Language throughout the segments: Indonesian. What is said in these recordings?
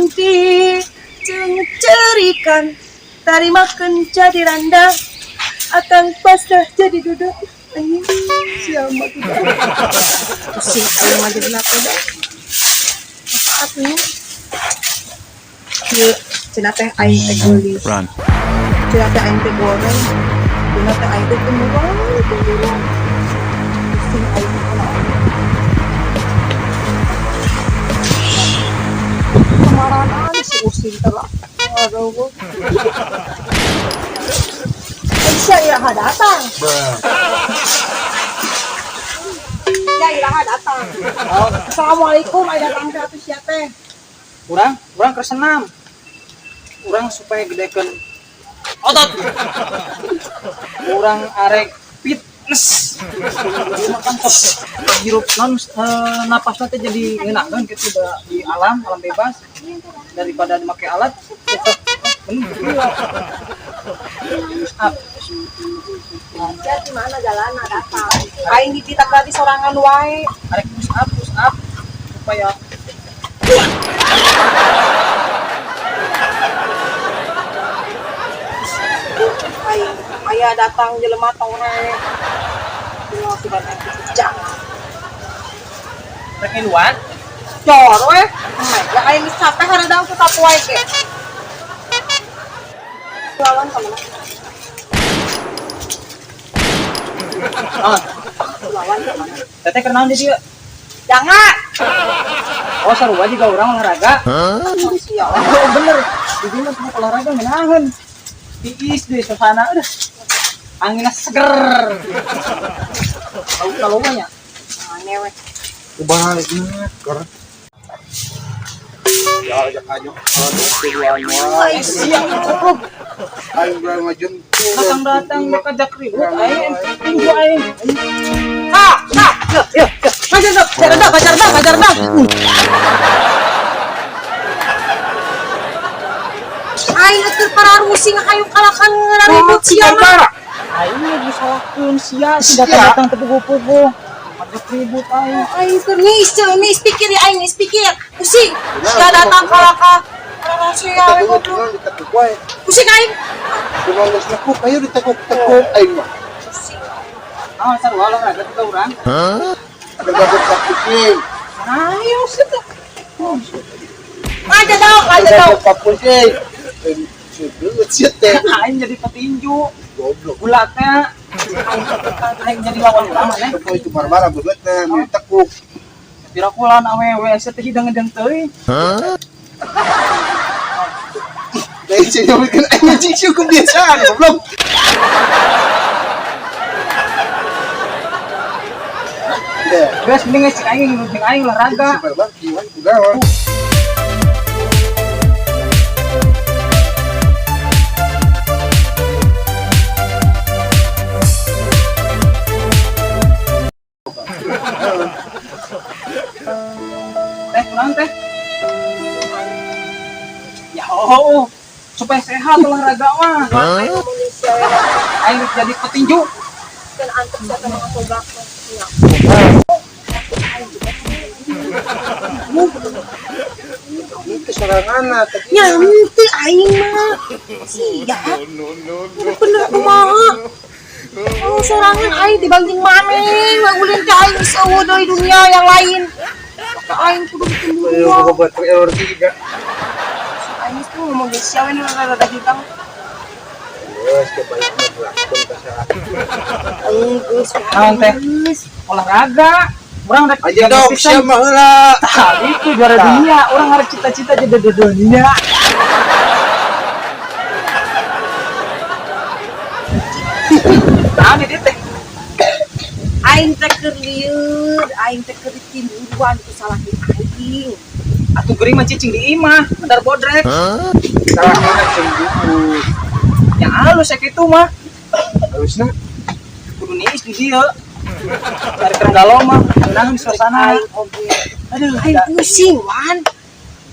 nanti cerikan tari makan jadi randa akan pasrah jadi duduk ini siapa kita pusing ayam aja di lapor dah apa ini yuk cina teh ayam teh gelis cina teh ayam teh goreng cina teh ayam teh kemurang pusing ayam teh kemarahan si usin telah aduh Aisyah Iraha datang. Ya Iraha datang. Assalamualaikum, ada datang ke atus ya teh. Urang kersenam. Urang supaya gedekeun otot. Urang arek fitness. Makan tos hirup napasna teh jadi ngeunakeun kitu di alam bebas daripada make alat. Ya di mana jalan datang. Aing dititah tadi sorangan wae. Arek push up supaya Aing aya datang jelema tore. Dua sudah naik jang. rek luar. Cor we. Ya aing capek hareudang ku sapu wae ge. Lawan ka mana? Lawan ka mana? Teteh kenal di dia. Jangan. Oh sarua juga orang olahraga. Sial. Oh bener. Di dieu mah olahraga menahan. Tiis deh suasana udah. Anginnya seger. Tahu kalau banyak. Aneh we. Kubahan lagi kor. Ya ajak aja tujuan wae. Siang goblok. Aing berang majun. Datang mereka jak ribut aing tinju aing. Yuk. Ngajar dah. Aing keur pararusi ngahayu kalakan ngaribut sia mah. Aing lagi salahkeun sia sudah datang tepugu-pugu. Ajak ribut aing. Aing keur ngis pikir ya aing pikir. Pusing. Sudah datang kalakan sia we goblok. Ditekuk wae. Pusing aing. Kumaha geus nekuk ayo ditekuk-tekuk aing mah. Pusing. Ah sarua olahraga juga urang. Ada gabut pakucing. Ayo situ. Aja dong. Pakucing. Sudah siet teh. Aing jadi petinju. Goblok. Bulatnya aing jadi lawan urang maneh. Teu itu marah-marah beutna ditekuk. Tira kulan awewe teh hidang-hidang teuing. Dari sini bikin anjing sih kebiasaan goblok. Beres mending cek aing olahraga. Sebenarnya kiwan kugawa. Teh kurang teh. Ya supaya sehat olahraga mah. Aing jadi petinju. Dan antuk saya teman aku belakang. Itu soranganna tadi. Nyanti aing mah. Siap. Bener kumaha. Oh, sorangan aing dibanding maneh, ngulin ka aing seueuh deui dunia yang lain. Maka aing kudu bikin Ayo dua. buat error 3. Aing tuh ngomong geus sia we nu rada hitang. Wes kebanyakan belakang kasar. Aing geus Naon teh? Olahraga. Urang rek Aja dong, siapa mah heula. Tah, itu juara dunia. Orang harus cita-cita jadi dunia. Nah, ini teh. aing teh keur lieur, aing teh keur ditimbuluan ku salah aing. Atuh geuring mah cicing di imah, bener bodrek. Salah mana cemburu. Yang halus sakitu mah. Harusnya Kudu niis di dieu. Cari kerenggalo mah, tenang di suasana. Aing oge. Aduh, Aing pusing wan.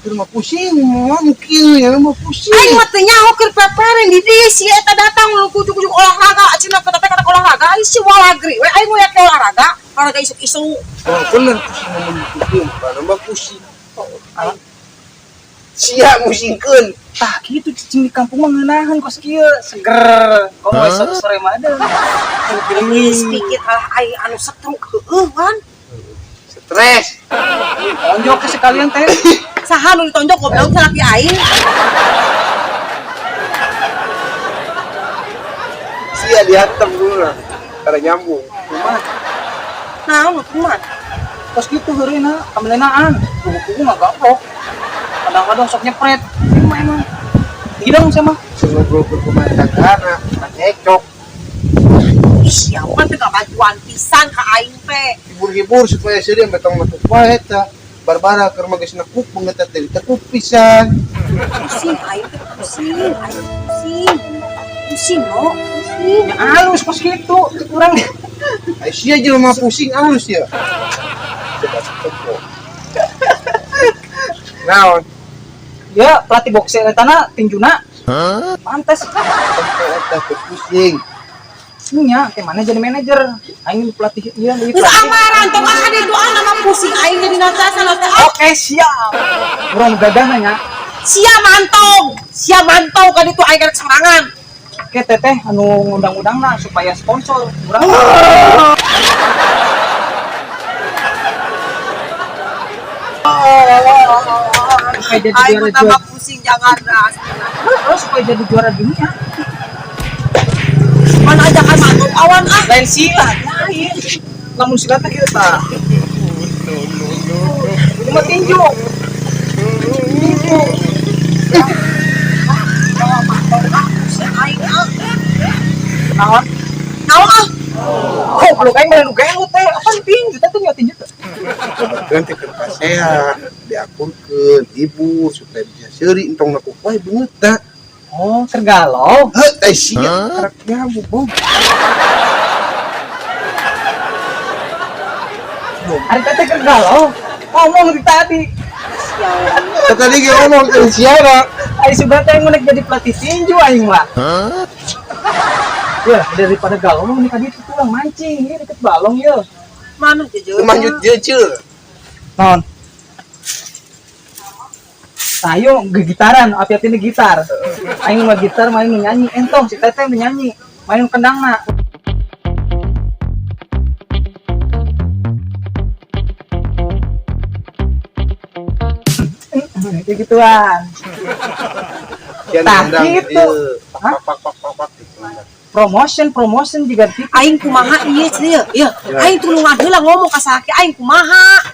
di rumah pusing, mau mungkin ya mau pusing. Aing mah teh nyaho keur peperen di dieu si eta datang lu kujuk-kujuk olahraga, cenah kata olahraga, aing si walagri we aing moyak olahraga isuk-isuk. Oh, bener pusing ngomong pusing, karena mah pusing. Aing. Sia musingkeun. Tah gitu cicing di kampung mah ngeunaheun kos kieu seger. Komo sore mah ada. Geus pikir aing anu setruk heueuh kan. Stres. Tonjok ke sekalian teh. Saha nu ditonjok goblok laki aing. Sia dihantam dulu lah. Kada nyambung. Kumaha? Naon kumaha? Kos kitu heureuna kamelenaan. Kuku mah gaplok. Kadang-kadang sok nyepret. Emang emang. Gidang sama. Ngobrol berkumah tanggana, cekcok. Siapa teh bantuan pisan ka aing teh. Hibur-hibur supaya seureum betong mah poe eta. Barbara keur mah geus nekuk banget teh tekuk pisan. Pusing aing teh pusing. Aing pusing. Pusing no, pusing. Ya halus kos kitu, kurang. Ai sia jelema pusing alus ya. Naon? Ya pelatih boxer etana tinjuna. Pantes. Tempo eta teu pusing. Nya, teh mana jadi manajer? Aing pelatih ieu deui Geus pelatih. amaran tong kan hadir doa nama pusing aing jadi nacasan teh. Oke, siap. Urang gadah nya. Sia mantau kan itu aing karek serangan. Oke, teteh anu ngundang-undangna supaya sponsor. Urang supaya jadi Aing juara tambah dunia. pusing jangan ras. Terus supaya jadi juara dunia. Mana aja kan mantau awan ah. Lain silat, lain. Lamun silat teh kieu tah. Ini mah tinju. Tinju. Aing ah. Naon? Naon ah. Goblok aing mah nu gelut teh. Apaan tinju? Teh nya tinju teh. Ganti ke sehat, diakurkeun, hibur supaya bisa seuri entong nekuk wae beungeut da. Oh, tergalau. Heuh, teh sia karak nyambung, Bom. Ari teh tergalau. Ngomong di tadi. Tadi ge ngomong ke siara. Ari sudah teh mau jadi pelatih tinju aing mah. Ya, daripada galau mah nikah ditu pulang mancing. Ini deket balong ya. Mana teh Lanjut jeujeur. Non. Tayo gegitaran, api-api ini gitar. Aing mah gitar, main nu nyanyi. Entong si teteh nu nyanyi. Main kendangna. Kayak gituan. Kian Tah, undang gitu. ieu. Hah? Pak. Promotion juga gitu. aing kumaha ieu cenah ieu. Aing tulungan heula ngomong ka salaki aing kumaha.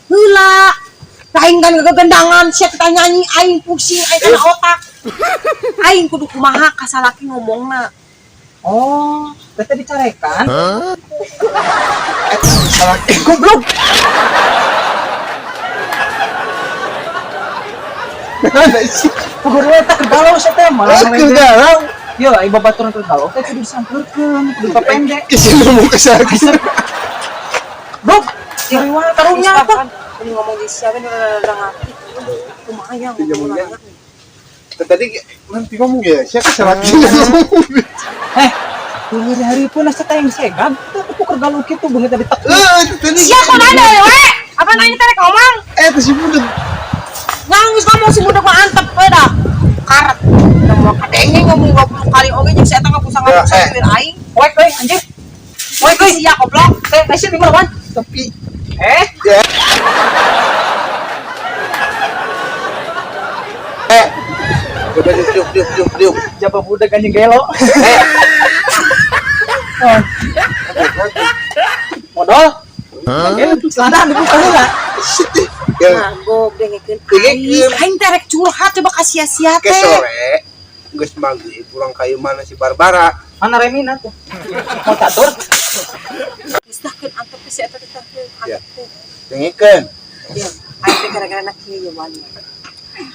Heula. Aing kan gegendangan sia kita nyanyi aing pusing aing kana otak. Aing kudu kumaha ka salaki ngomongna. Oh, teteh dicarekan. Goblok. Nah, sih. Kudu eta kegalau saya teh malah Kegalau. Yo, ai babaturan kegalau teh kudu disampeurkeun, kudu dipendek. Isi ngomong ke saya. Bro, cari wae karunya apa? Ini ngomong di siapa nih udah ngati. Kumaha ya ngomong. Tadi nanti ngomong ya, saya kesalaki. Hari-hari pun asa teh yang segab, teh aku kegalau kitu beungeut tadi tek. Tadi. Siapa nanya we? Apa nanya teh ngomong? Itu si budak. Nangis ngomong si budak mah antep we dah. Karet. Udah mau kadenge ngomong 20 kali oge jeung saya teh ngapusang-ngapusang bibir aing. Wek euy anjir. Woi guys, iya goblok. Sih di mana? Tapi Ya. coba diuk. Jaba budak anjing gelo. Modal. Selatan itu kan enggak? Ya, Manggo dengekeun Dengekeun. aing teh rek curhat coba ka sia-sia ke teh. sore geus maghrib pulang kayu mana si Barbara. Mana Remina tuh? Mau catur? Istakeun antep si eta teh Ya. antep teh. Dengikeun. Ya, aing teh gara-gara nak kieu ya wani.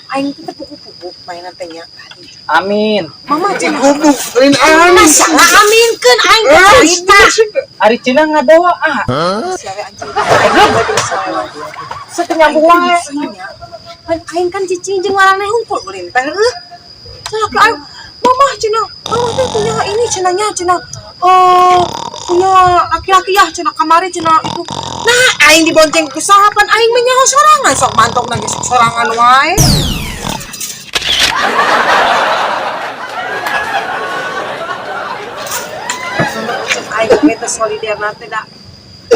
Aing teh pupu-pupu mainan teh nya. Amin. Mama cenah. Gubuk lain Nah, amin. sangat aminkeun aing teh cerita. Ari Cina ngabawa Siapa anjing? Aing teh salah. Saya nyambung wae. Kan aing kan cicing jeung larang hungkul ulin teh Salah ke aing. Mama cenah, mama teh punya ini cenahnya cenah. Punya laki-laki ya cenah kamari cenah itu. Nah, aing dibonceng ke sahapan aing mah nyaho sorangan sok mantok nang gesek sorangan wae. Aing kita solider nanti dah.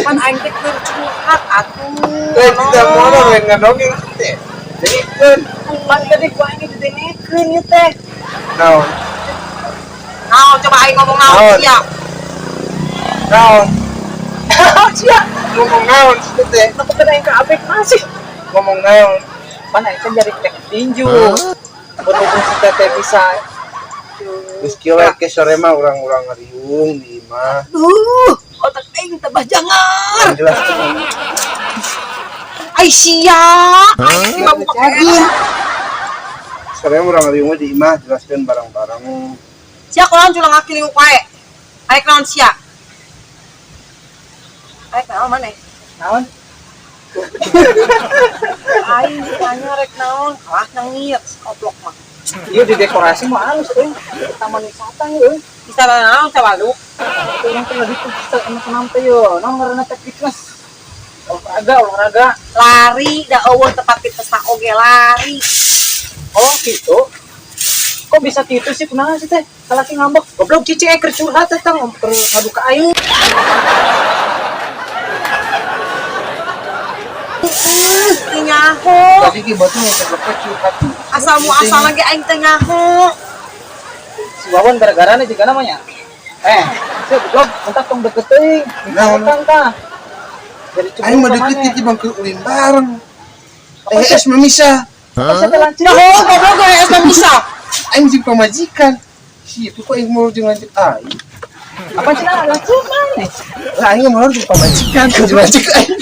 Pan aing teh keur curhat atuh. Tidak mau orang ngadongeng teh. Jadi kan, Pan tadi ku aing didengekeun ieu teh. naon, Naon coba aing ngomong naon Naon? sia. naon, Sia. ngomong naon situ teh, Aku kena aing kabeh masih. ngomong naon. Pan aing teh jadi tek tinju. Berhubung si teteh bisa. Geus kieu we ke sore mah urang-urang ngariung di imah. Otak aing tambah jangar. Jelas Ai sia. Aing mah buka kaget. sore mah urang ngariung di imah jelaskeun barang-barang. Sia kunaon culang ngakili wae. Aing naon sia? Aing naon maneh? Naon? Aing ditanya rek naon? Kalah nangir goblok mah. Ieu di dekorasi mah halus euy. Taman wisata euy. Bisa naon cabaluk? Orang teh lagi tuh bisa kenam teh yo. Naon ngaranna teh fitness. Olahraga. Lari da eueuh tempat fitness oge lari. Oh gitu. Kok bisa gitu sih? Kunaon sih teh? Salaki ngambek. Goblok cicing keur curhat teh tang keur ngadu ka aing. Nyaho. Tadi ki batu ngecek curhat. Asal muasal lagi aing teh nyaho. Si Wawan gara-gara juga namanya. Si goblok entar tong deket teuing. Naon? Kan tah. Jadi Aing mah deket ti bang keur ulin bareng. Es memisah. Saya lancip. Nyaho goblok gue es bisa. Aing jeung pamajikan. Si itu kok aing mau jeung lanjut aing. Apa sih lancip mana? Lah aing mau jeung pamajikan jeung lanjut aing.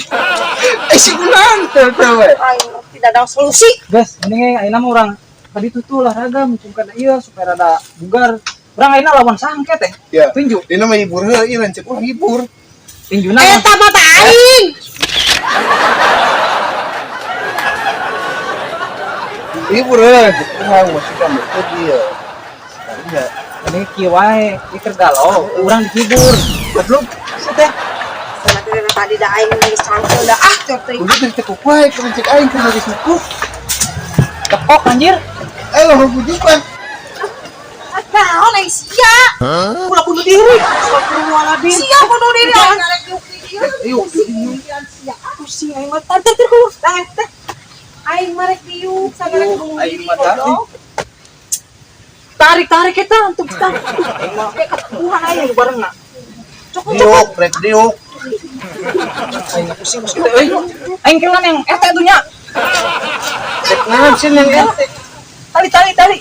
Si kunaon teh we. Aing tidak ada solusi. Guys, mending ayeuna mah urang tadi tuh olahraga mencungkan ieu supaya rada bugar. Urang ayeuna lawan sangke teh. Ya. Tinju. Dina mah hibur heula ieu lanjut urang hibur. Tinjuna. Eta mah teh aing. Hibur heula urang masih kamu teh dia. Sekalinya. Ini kieu wae, ieu keur galau, urang dihibur. Goblok, sih teh. Karena kira tadi da aing geus sangkeul da cor teh. Udah teh tekuk wae keur lanjut aing keur geus nukuk. Tepok anjir. Lah bujukan. Naon aing sia? Ulah bunuh diri. Astagfirullahaladzim. Sia bunuh diri aing arek diuk video. Yuk. Sia pusing aing mah tar teh. Aing mah rek diuk sagara bunuh Aing diri mah dah. goblok. Tarik kita untuk kita. Emang kayak ketuhan aing bareng na. Cukup. Diuk, rek diuk. Aing pusing teh euy. Aing kelan yang ete tuh nya. Rek naon sih yang ente? Tali.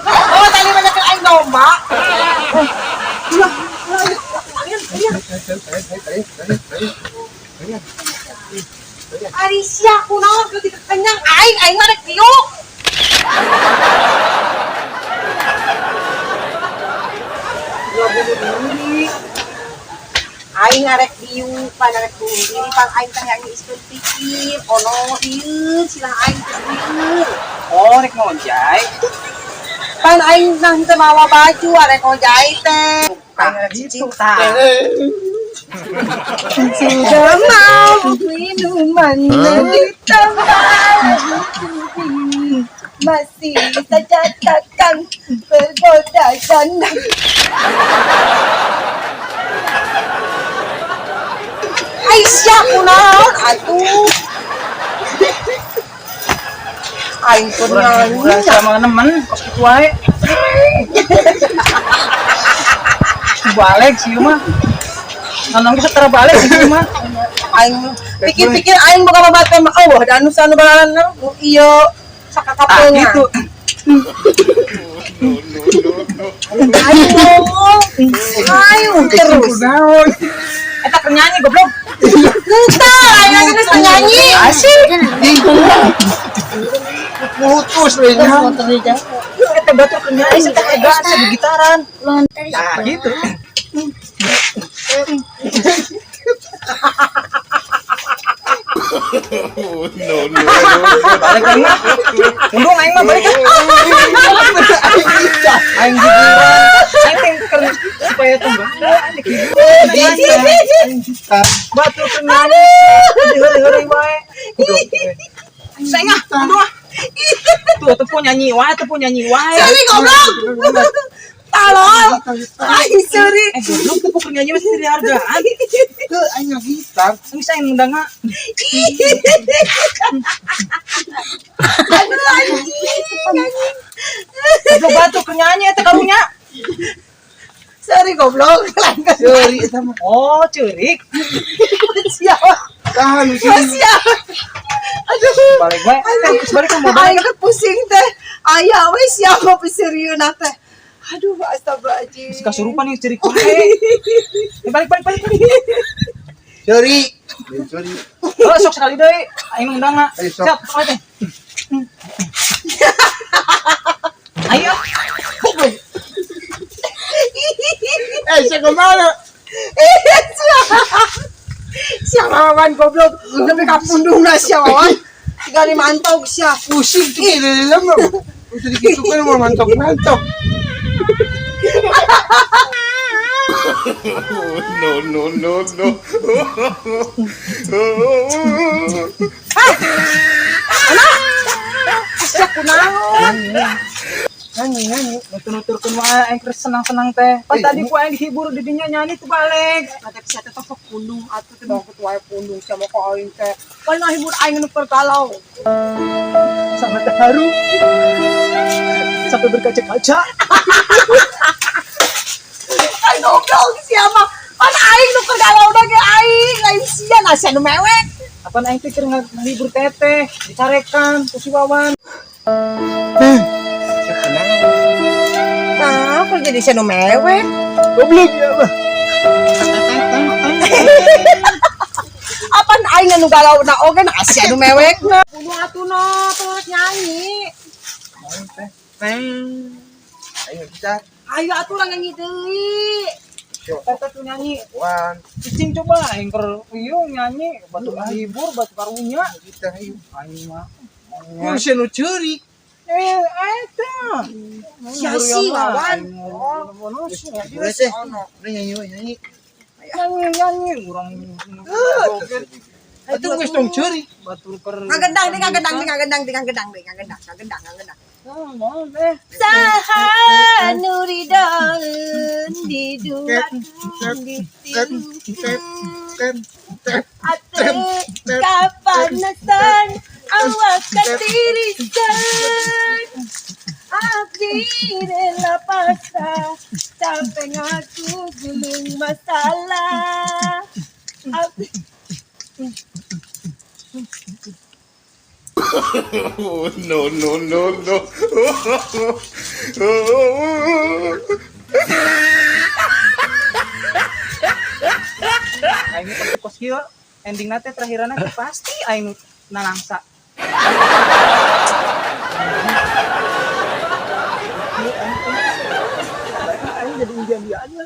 Oh tadi banyak aing domba. Ari sia kunaon keur dikenyang aing mah rek diuk. Gua bunuh diri. Aing ngarek diuk, pan ngarek bunuh diri, pan aing teh yang iskeun pikir, ono ieu silah aing teh seueur. Oh, rek ngojay. Pan aing nang teu mawa baju arek ojai teh. Aing ngarek cicing tah. Sudah mau minuman ditambah masih saja takkan tergoda janda. Aisyah kunaon atuh. Aing pun nyanyi. Sama nemen kos kitu wae. Balik sih mah. Nanang geus terbalik sih mah. Aing pikir-pikir aing boga babatuan mah eueuh da anu sanu balaran ieu sakakapeungan. Gitu. Aing ngomong. Ayo terus. Naon? Eta keur nyanyi goblok. Kita aing lagi geus nyanyi. Asik. Putus we nya. Eta batur keur nyanyi eta ega asa gitaran. Nah, gitu. Balik aing mah. Undung aing mah balik. Aing hiburan. Aing teh keur supaya tunggu. Batur keur nyanyi. Heureuy wae. Saya undung ah. Tuh tepung nyanyi wae. Seri goblok. Talol. Ay, sorry. Goblok tepung nyanyi masih dihargaan. Ke aing gitar. Ini saya ngundang nga. Aduh, anjing. Goblok batuk keur nyanyi eta karunya. Sorry goblok. Seuri eta mah. Oh, ceurik. Siapa? Tahan Siapa? Aduh. Balik bae. Balik ka mau Aing balik. teh pusing teh. Aya we siapa pisirieuna teh. Aduh, astagfirullahaladzim. Kasurupan nih ceurik wae. Balik. Seuri. Seuri. Oh, sok sekali deui. Aing ngundang nga. Ayo, sok. Siap, sok teh. Ayo. Saya kemana? Siapa wan goblok. Lebih kapundungna siapa wan. Tinggal mantog sia. Pusing tuh di dalam. Udah gitu kan mau mantap. No. Sia kunaon. Nyanyi. Nutur-nuturkeun wae aing keur senang-senang teh. Pas tadi ku aing dihibur di dinya nyanyi tuh balik. Ada sia teh sok pundung atuh teh bawa ketua pundung sia mau ka aing teh. Pan ngahibur aing nu pergalau. Sangat terharu. Sampai berkaca-kaca. Ay goblok siapa? Pan aing nu pergalau da ge aing, lain sia na sia nu mewek. Apaan aing pikir ngahibur teteh, dicarekan ku si Wawan. Nah, kok jadi sia nu mewek? Goblok ya, Bah. Apaan aing nu galau na oge na sia nu mewek na. Kudu atuh terus nyanyi. Ayo gitar. Ayo atuh lah nyanyi deui. Teteh tuh nyanyi. Wan. Cicing coba aing keur ieu nyanyi batu ngahibur, batu karunya. Gitar ayo. Aing mah. Kusen nu ceuri. Eta. Sia-sia Wawan. Udah teh. Udah nyanyi. Nyanyi urang. Itu geus tong ceuri. Batur keur. Ngagendang. Mau deh. Saha nu ridaeun di duatun di ate kapanasan awak katirisan abdi rela pasrah sampai ngaku gulung masalah abdi No. Aing kos kieu ending nate terakhiranna pasti aing nalangsa. Aing jadi indian dia aja.